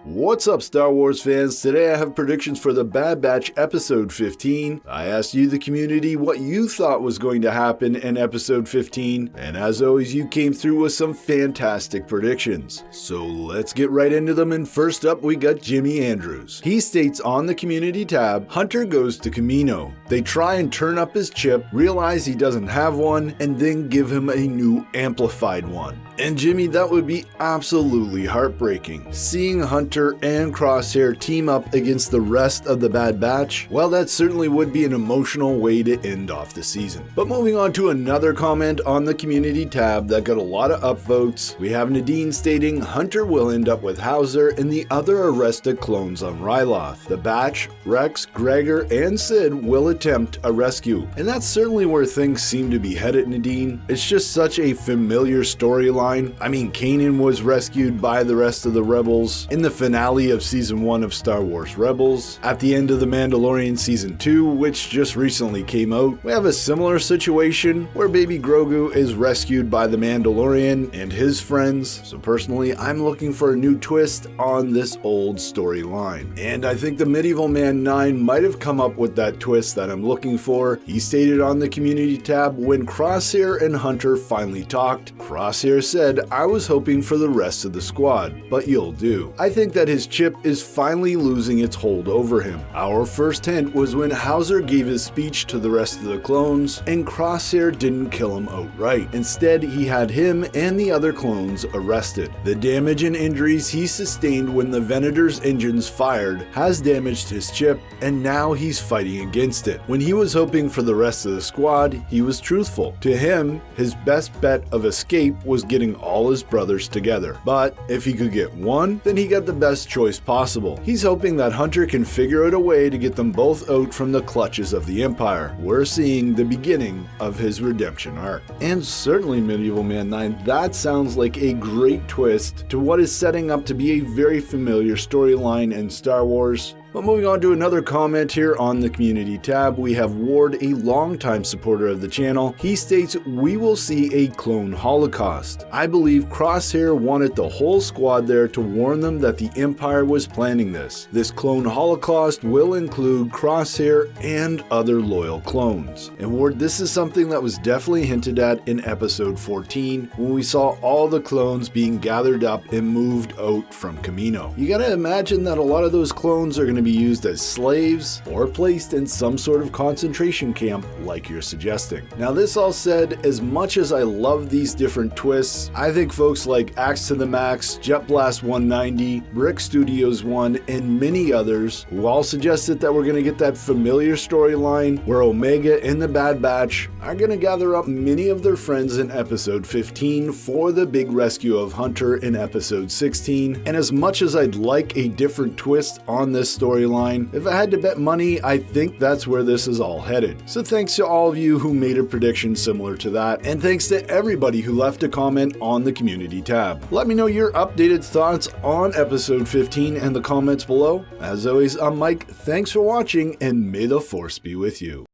What's up, Star Wars fans? Today I have predictions for The Bad Batch Episode 15. I asked you, the community, what you thought was going to happen in Episode 15, and as always, you came through with some fantastic predictions. So let's get right into them, and first up, we got Jimmy Andrews. He states on the community tab, Hunter goes to Kamino. They try and turn up his chip, realize he doesn't have one, and then give him a new amplified one. And Jimmy, that would be absolutely heartbreaking. Seeing Hunter and Crosshair team up against the rest of the Bad Batch, well, that certainly would be an emotional way to end off the season. But moving on to another comment on the community tab that got a lot of upvotes, we have Nadine stating Hunter will end up with Hauser and the other arrested clones on Ryloth. The Batch, Rex, Gregor, and Sid will attempt a rescue. And that's certainly where things seem to be headed, Nadine. It's just such a familiar storyline. I mean, Kanan was rescued by the rest of the Rebels in the finale of Season 1 of Star Wars Rebels. At the end of The Mandalorian Season 2, which just recently came out, we have a similar situation where Baby Grogu is rescued by the Mandalorian and his friends. So personally, I'm looking for a new twist on this old storyline. And I think the Medieval Man 9 might have come up with that twist that I'm looking for. He stated on the community tab, when Crosshair and Hunter finally talked, Crosshair said, I was hoping for the rest of the squad, but you'll do. I think that his chip is finally losing its hold over him. Our first hint was when Hauser gave his speech to the rest of the clones, and Crosshair didn't kill him outright. Instead, he had him and the other clones arrested. The damage and injuries he sustained when the Venator's engines fired has damaged his chip, and now he's fighting against it. When he was hoping for the rest of the squad, he was truthful. To him, his best bet of escape was getting all his brothers together. But if he could get one, then he got the best choice possible. He's hoping that Hunter can figure out a way to get them both out from the clutches of the Empire. We're seeing the beginning of his redemption arc. And certainly, Medieval Man 9, that sounds like a great twist to what is setting up to be a very familiar storyline in Star Wars. But moving on to another comment here on the community tab, we have Ward, a longtime supporter of the channel. He states, we will see a clone holocaust. I believe Crosshair wanted the whole squad there to warn them that the Empire was planning this. This clone holocaust will include Crosshair and other loyal clones. And Ward, this is something that was definitely hinted at in episode 14 when we saw all the clones being gathered up and moved out from Kamino. You gotta imagine that a lot of those clones are gonna be used as slaves or placed in some sort of concentration camp like you're suggesting. Now, this all said, as much as I love these different twists, I think folks like Axe to the Max, Jet Blast 190, Brick Studios 1, and many others who all suggested that we're going to get that familiar storyline where Omega and the Bad Batch are going to gather up many of their friends in episode 15 for the big rescue of Hunter in episode 16. And as much as I'd like a different twist on this storyline, if I had to bet money, I think that's where this is all headed. So thanks to all of you who made a prediction similar to that, and thanks to everybody who left a comment on the community tab. Let me know your updated thoughts on episode 15 in the comments below. As always, I'm Mike, thanks for watching, and may the Force be with you.